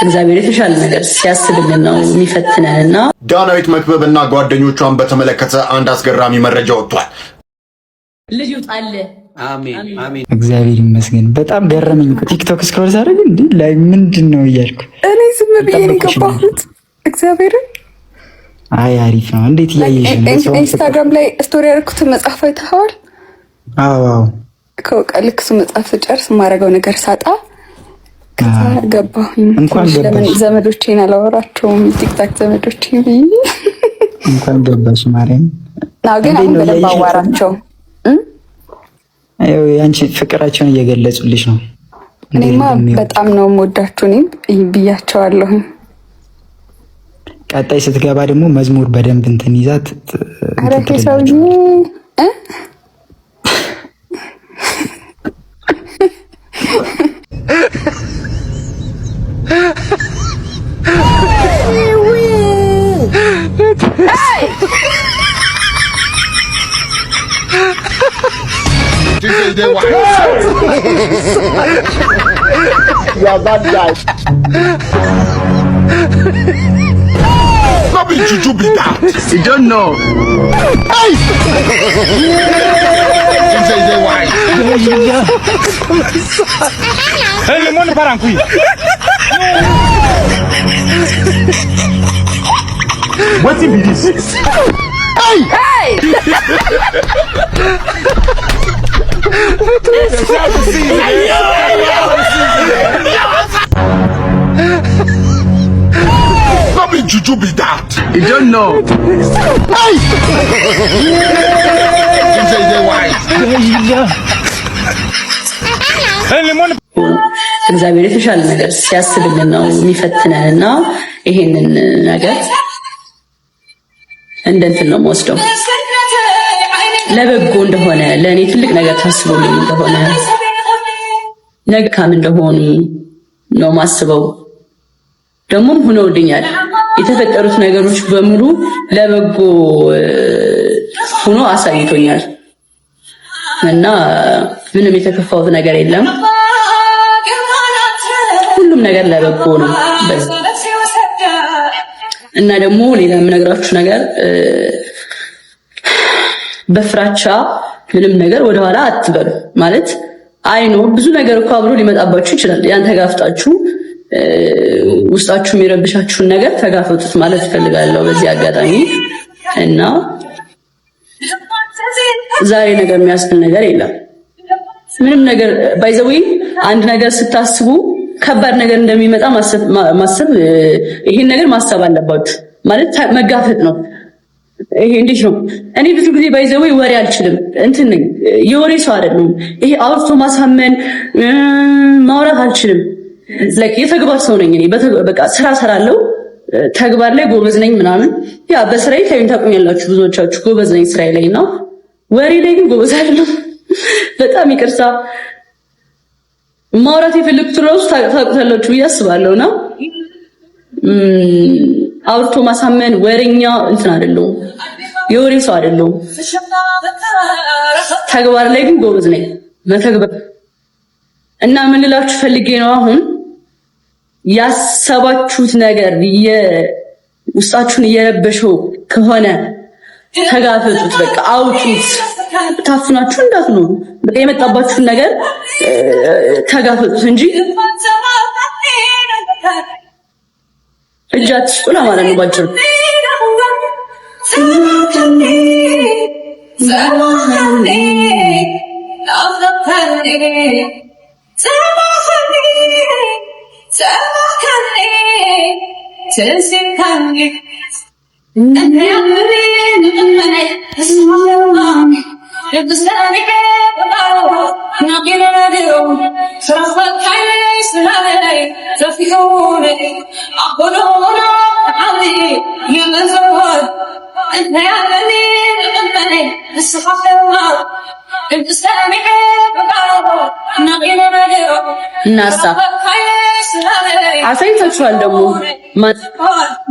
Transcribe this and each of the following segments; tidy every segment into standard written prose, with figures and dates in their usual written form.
እግዚአብሔር የተሻለ ነገር ሲያስብልን ነው የሚፈትነንና ዳናዊት መክበብና ጓደኞቿን በተመለከተ አንድ አስገራሚ መረጃ ወጥቷል። ልጅ ይውጣል። አሜን አሜን። እግዚአብሔር ይመስገን። በጣም ገረመኝ። ቲክቶክ ስክሮል ሳደርግ እንዴ ላይ ምንድነው እያልኩ እኔ ዝም ብዬ ነው የገባሁት። እግዚአብሔርን አይ አሪፍ ነው። እንዴት እያየሽ ነው? ኢንስታግራም ላይ ስቶሪ ያደረኩትን መጽሐፍ አይተኸዋል? አዎ ከልክ እሱ መጽሐፍ ስጨርስ የማደርገው ነገር ሳጣ ገባሁኝ። እንኳን ለምን ዘመዶቼን አላወራቸውም? ቲክታክ ዘመዶቼ ብዬ እንኳን ገባሽ ማርያም። ግን አሁን በደንብ አዋራቸው። ያንቺ ፍቅራቸውን እየገለጹልሽ ነው። እኔማ በጣም ነው የምወዳችሁ። እኔም ብያቸዋለሁ። ቀጣይ ስትገባ ደግሞ መዝሙር በደንብ እንትን ይዛት አረቴ ሰውዬ Yeah, that guy. Not be juju be that. You don't know. Hey! Say why? Hey, lemon parangkui. What's in this? Hey! Hey! Not be juju be that. You don't know. Hey! Say why? Hey, lemon. እግዚአብሔር የተሻለ ነገር ሲያስብልን ነው የሚፈትነንና ይሄንን ነገር እንደንትን ነው የምወስደው ለበጎ እንደሆነ ለእኔ ትልቅ ነገር ታስቦልኝ እንደሆነ ነግካም እንደሆኑ ነው ማስበው። ደግሞም ሆነውልኛል። የተፈጠሩት ነገሮች በሙሉ ለበጎ ሆኖ አሳይቶኛል እና ምንም የተከፋውት ነገር የለም። ሁሉም ነገር ለበጎ ነው እና ደግሞ ሌላ የምነግራችሁ ነገር በፍራቻ ምንም ነገር ወደኋላ አትበሉ። ማለት አይኖ ብዙ ነገር እኮ አብሮ ሊመጣባችሁ ይችላል። ያን ተጋፍጣችሁ ውስጣችሁ የሚረብሻችሁን ነገር ተጋፈጡት ማለት እፈልጋለሁ በዚህ አጋጣሚ እና ዛሬ ነገር የሚያስብል ነገር የለም። ምንም ነገር ባይዘው አንድ ነገር ስታስቡ ከባድ ነገር እንደሚመጣ ማሰብ ይሄን ነገር ማሰብ አለባችሁ። ማለት መጋፈጥ ነው። ይሄ እንዴት ነው? እኔ ብዙ ጊዜ ባይዘው ወሬ አልችልም። እንትን ነኝ የወሬ ሰው አይደለም። ይሄ አውርቶ ማሳመን ማውራት አልችልም። የተግባር ሰው ነኝ እኔ። በቃ ስራ ሰራለሁ፣ ተግባር ላይ ጎበዝ ነኝ ምናምን። ያ በስራዬ ታውቁኛላችሁ ብዙዎቻችሁ ጎበዝ ነኝ ስራዬ ላይ እና ወሬ ላይ ግን ጎበዝ አይደለም። በጣም ይቅርታ። ማውራት የፈለኩት ራሱ ታውቁታላችሁ ብዬ አስባለሁና አውርቶ ማሳመን ወሬኛ እንትን አይደለም፣ የወሬ ሰው አይደለም። ተግባር ላይ ግን ጎበዝ ነኝ መተግበር እና ምን ልላችሁ ፈልጌ ነው አሁን ያሰባችሁት ነገር ውስጣችሁን እየረበሸው ከሆነ ተጋፈጡት። በቃ አውጡት። ታፍናችሁ እንዳትኖሩ። በቃ የመጣባችሁን ነገር ተጋፈጡት እንጂ እጅ አትስጡ ለማለት ነው ባጭሩ። እናሳ አሳይታችኋል ደግሞ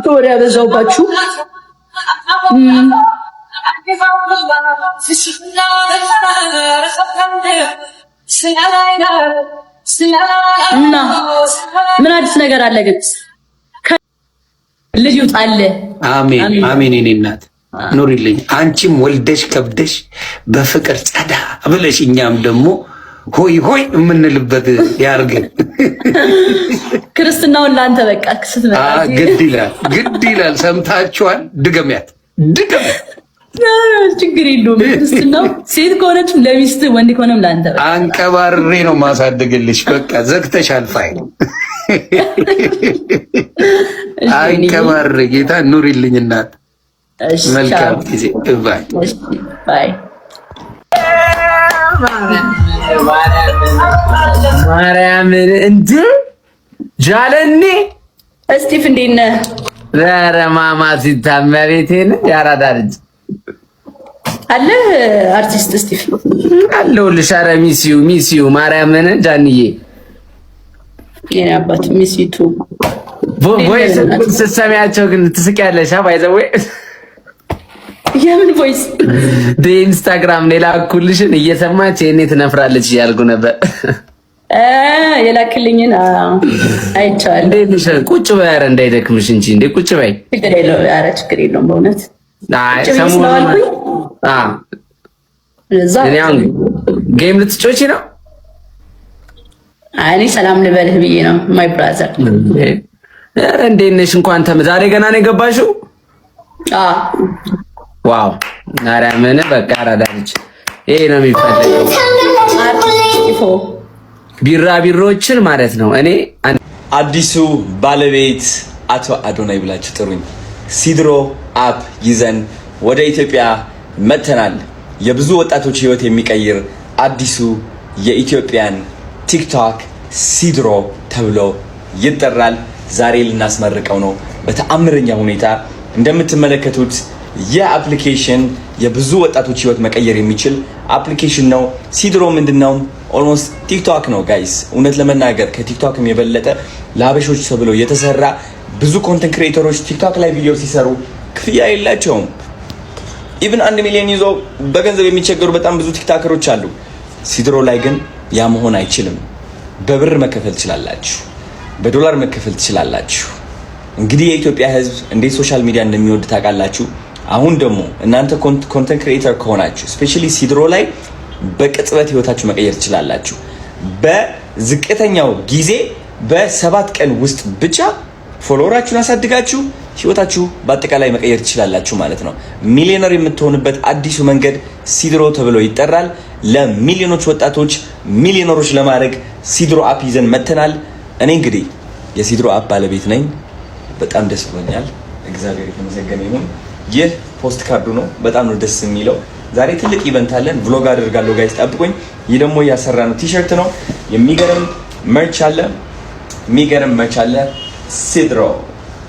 ወሬ ያበዛውባችሁ እና ምን አዲስ ነገር አለ ግን? ልጅ ይውጣል። አሜን አሜን። እኔ እናት ኑሪልኝ። አንቺም ወልደሽ ከብደሽ በፍቅር ጸዳ ብለሽ እኛም ደግሞ ሆይ ሆይ የምንልበት ያርገን። ክርስትናውን ላንተ በቃ ስትመጣ ግድ ይላል። ሰምታችኋል? ድገሚያት። ችግር የለውም። ክርስትናው ሴት ከሆነች ለሚስት፣ ወንድ ከሆነም ላንተ በቃ አንቀባሬ ነው ማሳደግልሽ። በቃ ዘግተሻል ፋይል አንቀባሬ። ጌታ ኑሪልኝ እናት። መልካም ጊዜ ባይ ባይ። ማርያምን እንዴ ጃለኔ እስጢፍ እንዴት ነህ? ኧረ ማማ ሲታመሪቴን ያራዳ ልጅ አለ አርቲስት እስጢፍ አለሁልሽ። ኧረ ሚስዩ ማርያምን ጃንዬ የኔ አባት ሚስይቱ ቮይስ ስትሰሚያቸው ግን ትስቂያለሽ። ባይዘው የምን ቮይስ በኢንስታግራም ሌላ ኩልሽን እየሰማች እኔ ትነፍራለች እያልኩ ነበር። የላክልኝን አይቻለሁ። እንዴት ቁጭ በይ፣ ኧረ እንዳይደክምሽ እንጂ እንዴ ቁጭ በይ። ችግር የለውም። ኧረ ችግር የለውም በእውነት። አይ ሰሞኑን እኔ ጌም ልትጮቺ ነው? እኔ ሰላም ልበልህ ብዬ ነው። ማይ ብራዘር እንዴት ነሽ? እንኳን ዛሬ ገና ነው የገባሽው? ዋው ማርያምን በቃ አራዳች። ይሄ ነው የሚፈልገው ቢራቢሮችን ማለት ነው። እኔ አዲሱ ባለቤት አቶ አዶናይ ብላችሁ ጥሩኝ። ሲድሮ አፕ ይዘን ወደ ኢትዮጵያ መተናል። የብዙ ወጣቶች ህይወት የሚቀይር አዲሱ የኢትዮጵያን ቲክቶክ ሲድሮ ተብሎ ይጠራል። ዛሬ ልናስመርቀው ነው በተአምረኛ ሁኔታ። እንደምትመለከቱት የአፕሊኬሽን የብዙ ወጣቶች ህይወት መቀየር የሚችል አፕሊኬሽን ነው። ሲድሮ ምንድነው? ኦልሞስት ቲክቶክ ነው ጋይስ። እውነት ለመናገር ከቲክቶክም የበለጠ ለሀበሾች ተብሎ የተሰራ ብዙ ኮንተንት ክሬተሮች ቲክቶክ ላይ ቪዲዮ ሲሰሩ ክፍያ የላቸውም። ኢቭን 1 ሚሊዮን ይዞ በገንዘብ የሚቸገሩ በጣም ብዙ ቲክቶከሮች አሉ። ሲድሮ ላይ ግን ያ መሆን አይችልም። በብር መከፈል ትችላላችሁ፣ በዶላር መከፈል ትችላላችሁ። እንግዲህ የኢትዮጵያ ህዝብ እንዴት ሶሻል ሚዲያ እንደሚወድ ታውቃላችሁ። አሁን ደግሞ እናንተ ኮንተንት ክሬተር ከሆናችሁ ስፔሻሊ ሲድሮ ላይ በቅጽበት ህይወታችሁ መቀየር ትችላላችሁ። በዝቅተኛው ጊዜ በ7 ቀን ውስጥ ብቻ ፎሎወራችሁን አሳድጋችሁ ህይወታችሁ በአጠቃላይ መቀየር ትችላላችሁ ማለት ነው። ሚሊዮነር የምትሆኑበት አዲሱ መንገድ ሲድሮ ተብሎ ይጠራል። ለሚሊዮኖች ወጣቶች ሚሊዮነሮች ለማድረግ ሲድሮ አፕ ይዘን መተናል። እኔ እንግዲህ የሲድሮ አፕ ባለቤት ነኝ። በጣም ደስ ብሎኛል። እግዚአብሔር የተመሰገነ ይሁን። ይህ ፖስት ካርዱ ነው። በጣም ነው ደስ የሚለው። ዛሬ ትልቅ ኢቨንት አለን። vlog አደርጋለሁ ጋይስ ጠብቁኝ። ይህ ደግሞ ያሰራነው ቲሸርት ነው። የሚገርም መርች አለ። ሲድሮ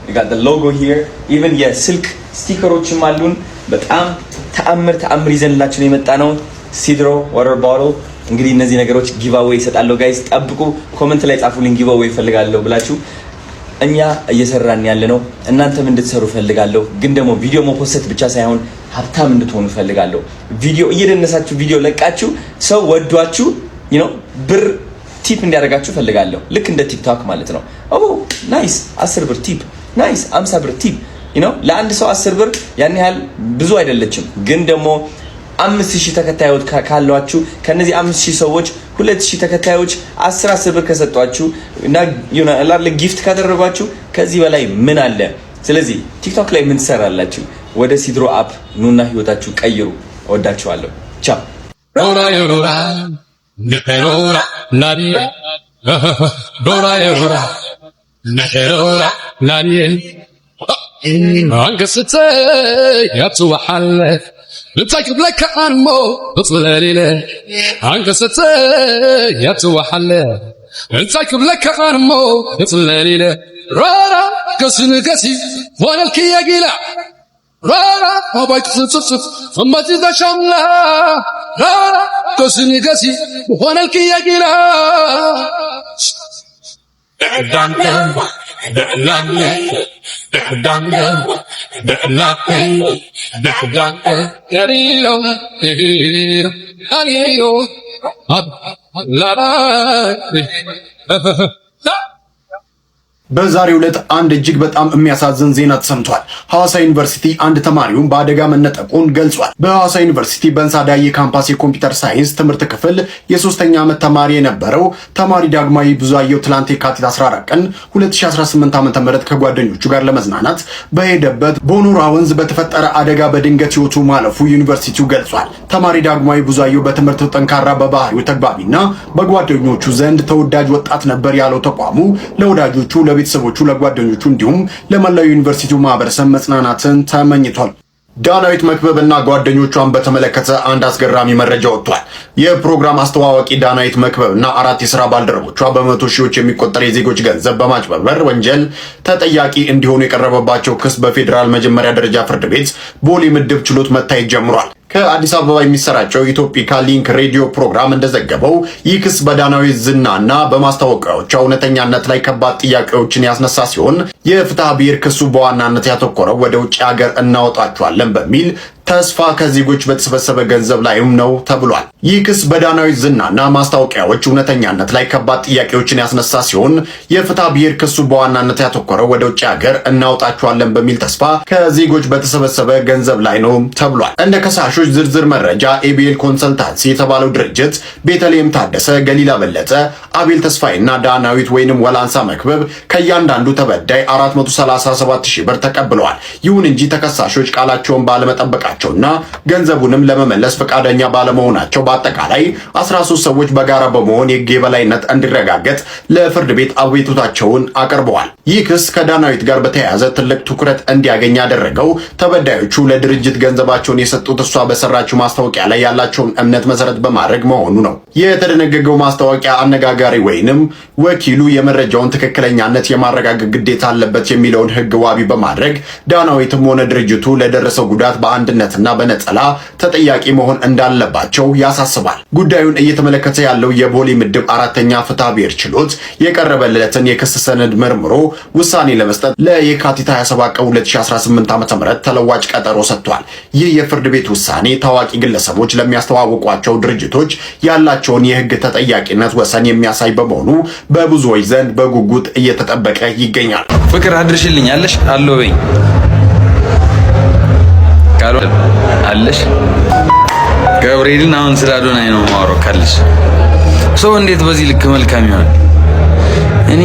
you got the logo here even የስልክ ስቲከሮችም አሉን። በጣም ተአምር ይዘንላችሁ ነው የመጣ ነው። ሲድሮ water bottle። እንግዲህ እነዚህ ነገሮች ጊቫዌይ ይሰጣለሁ ጋይስ ጠብቁ። ኮሜንት ላይ ጻፉልኝ ጊቫዌይ ፈልጋለሁ ብላችሁ። እኛ እየሰራን ያለ ነው እናንተም እንድትሰሩ ፈልጋለሁ። ግን ደግሞ ቪዲዮ መፖስት ብቻ ሳይሆን ሀብታም እንድትሆኑ ፈልጋለሁ። ቪዲዮ እየደነሳችሁ ቪዲዮ ለቃችሁ ሰው ወዷችሁ ብር ቲፕ እንዲያደርጋችሁ ፈልጋለሁ። ልክ እንደ ቲክቶክ ማለት ነው። ናይስ 10 ብር ቲፕ፣ ናይስ 50 ብር ቲፕ። ለአንድ ሰው 10 ብር ያን ያህል ብዙ አይደለችም። ግን ደግሞ 5000 ተከታዮች ካሏችሁ ከነዚህ 5000 ሰዎች 2000 ተከታዮች 10 ብር ከሰጧችሁ እና ጊፍት ካደረጓችሁ ከዚህ በላይ ምን አለ? ስለዚህ ቲክቶክ ላይ ምን ትሰራላችሁ? ወደ ሲድሮ አፕ ኑና ህይወታችሁ ቀይሩ። እወዳችኋለሁ። ቻው። لتاكد لك عن مو اطلالي له عنك ستي يتوحل لتاكد لك عن مو اطلالي له رارا قسم قسي وانا الكيا قيلع رارا وبايك تصف ثم تذا شملا رارا قسم قسي وانا الكيا قيلع በዛሬው ዕለት አንድ እጅግ በጣም የሚያሳዝን ዜና ተሰምቷል። ሐዋሳ ዩኒቨርሲቲ አንድ ተማሪውን በአደጋ መነጠቁን ገልጿል። በሐዋሳ ዩኒቨርሲቲ በንሳዳዬ ካምፓስ የኮምፒውተር ሳይንስ ትምህርት ክፍል የ3ኛ ዓመት ተማሪ የነበረው ተማሪ ዳግማዊ ብዙአየሁ ትላንት የካቲት 14 ቀን 2018 ዓ.ም ከጓደኞቹ ጋር ለመዝናናት በሄደበት በኖራ ወንዝ በተፈጠረ አደጋ በድንገት ሕይወቱ ማለፉ ዩኒቨርሲቲው ገልጿል። ተማሪ ዳግማዊ ብዙአየሁ በትምህርቱ ጠንካራ፣ በባህሪው ተግባቢና በጓደኞቹ ዘንድ ተወዳጅ ወጣት ነበር ያለው ተቋሙ ለወዳጆቹ ቤተሰቦቹ ለጓደኞቹ እንዲሁም ለመላው ዩኒቨርሲቲው ማህበረሰብ መጽናናትን ተመኝቷል። ዳናዊት መክበብና ጓደኞቿን በተመለከተ አንድ አስገራሚ መረጃ ወጥቷል። የፕሮግራም አስተዋዋቂ ዳናዊት መክበብና 4 የሥራ ባልደረቦቿ በመቶ ሺዎች የሚቆጠር የዜጎች ገንዘብ በማጭበርበር ወንጀል ተጠያቂ እንዲሆኑ የቀረበባቸው ክስ በፌዴራል መጀመሪያ ደረጃ ፍርድ ቤት ቦሌ ምድብ ችሎት መታየት ጀምሯል። ከአዲስ አበባ የሚሰራጨው ኢትዮፒካ ሊንክ ሬዲዮ ፕሮግራም እንደዘገበው ይህ ክስ በዳናዊት ዝናና በማስታወቂያዎቿ እውነተኛነት ላይ ከባድ ጥያቄዎችን ያስነሳ ሲሆን የፍትሐ ብሔር ክሱ በዋናነት ያተኮረው ወደ ውጭ ሀገር እናወጣቸዋለን በሚል ተስፋ ከዜጎች በተሰበሰበ ገንዘብ ላይም ነው ተብሏል። ይህ ክስ በዳናዊት ዝናና ማስታወቂያዎች እውነተኛነት ላይ ከባድ ጥያቄዎችን ያስነሳ ሲሆን የፍትሐ ብሔር ክሱ በዋናነት ያተኮረው ወደ ውጭ ሀገር እናወጣቸዋለን በሚል ተስፋ ከዜጎች በተሰበሰበ ገንዘብ ላይ ነው ተብሏል። እንደ ከሳሾች ዝርዝር መረጃ ኤቢኤል ኮንሰልታንሲ የተባለው ድርጅት ቤተልሔም ታደሰ፣ ገሊላ በለጠ፣ አቤል ተስፋይና ዳናዊት ወይንም ወላንሳ መክበብ ከእያንዳንዱ ተበዳይ 437,000 ብር ተቀብለዋል። ይሁን እንጂ ተከሳሾች ቃላቸውን ባለመጠበቃቸውና ገንዘቡንም ለመመለስ ፈቃደኛ ባለመሆናቸው በአጠቃላይ 13 ሰዎች በጋራ በመሆን የሕግ የበላይነት እንዲረጋገጥ ለፍርድ ቤት አቤቱታቸውን አቅርበዋል። ይህ ክስ ከዳናዊት ጋር በተያያዘ ትልቅ ትኩረት እንዲያገኝ ያደረገው ተበዳዮቹ ለድርጅት ገንዘባቸውን የሰጡት እሷ በሰራችው ማስታወቂያ ላይ ያላቸውን እምነት መሰረት በማድረግ መሆኑ ነው። የተደነገገው ማስታወቂያ አነጋጋሪ ወይንም ወኪሉ የመረጃውን ትክክለኛነት የማረጋገጥ ግዴታ አለበት የሚለውን ሕግ ዋቢ በማድረግ ዳናዊትም ሆነ ድርጅቱ ለደረሰው ጉዳት በአንድነትና በነጠላ ተጠያቂ መሆን እንዳለባቸው ያሳስባል። ጉዳዩን እየተመለከተ ያለው የቦሌ ምድብ 4ኛ ፍትሐ ብሔር ችሎት የቀረበለትን የክስ ሰነድ መርምሮ ውሳኔ ለመስጠት ለየካቲት 27 ቀን 2018 ዓ.ም ተለዋጭ ቀጠሮ ሰጥቷል። ይህ የፍርድ ቤት ውሳኔ ታዋቂ ግለሰቦች ለሚያስተዋውቋቸው ድርጅቶች ያላቸውን የሕግ ተጠያቂነት ወሰን የሚያሳይ በመሆኑ በብዙዎች ዘንድ በጉጉት እየተጠበቀ ይገኛል። ፍቅር አድርሽልኝ አለሽ አለበኝ ቃሉ አለሽ ገብርኤልን አሁን ስለ አዶናይ ነው ማወራው ካለሽ ሰው እንዴት በዚህ ልክ መልካም ይሆናል? እኔ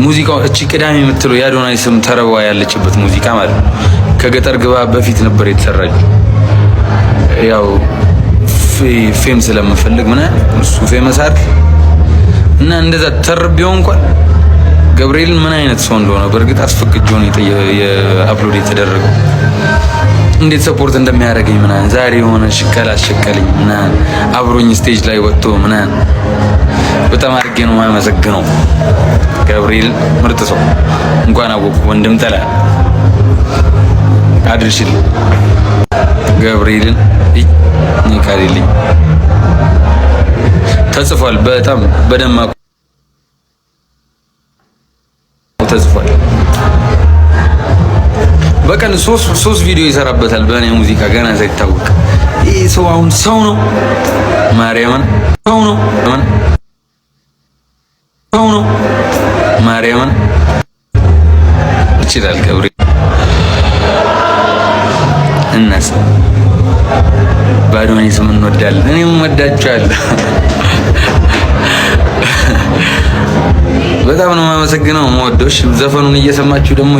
ሙዚቃው እቺ ቅዳሜ የምትለው የአዶናይ ስም ተረባ ያለችበት ሙዚቃ ማለት ነው ከገጠር ግባ በፊት ነበር የተሰራችው። ያው ፌም ስለምፈልግ ምን እሱ ፌመስ አድርግ እና እንደዛ ተርቢው እንኳን ገብርኤልን ምን አይነት ሰው እንደሆነ በእርግጥ አስፈቅጆ ነው የአፕሎድ የተደረገው። እንዴት ሰፖርት እንደሚያደርገኝ ምናምን ዛሬ የሆነ ሽከላ አሸከለኝ ምናምን አብሮኝ ስቴጅ ላይ ወጥቶ ምናምን በጣም አድርጌ ነው የማመሰግነው። ገብርኤል ምርጥ ሰው እንኳን አወቁ ወንድም ጠላ አድርሽልኝ ገብርኤልን ይካሪልኝ ተጽፏል። በጣም በደማቁ ተጽፏል። በቀን ሶስት ቪዲዮ ይሰራበታል በእኔ ሙዚቃ ገና ሳይታወቅ። ይሄ ሰው አሁን ሰው ነው ማርያምን ሰው ነው ማርያምን ይችላል ገብርኤል እናስ በአዶናይ ስም እንወዳለን። እኔም ወዳችኋለሁ። በጣም ነው የማመሰግነው። የምወደው ዘፈኑን እየሰማችሁ ደግሞ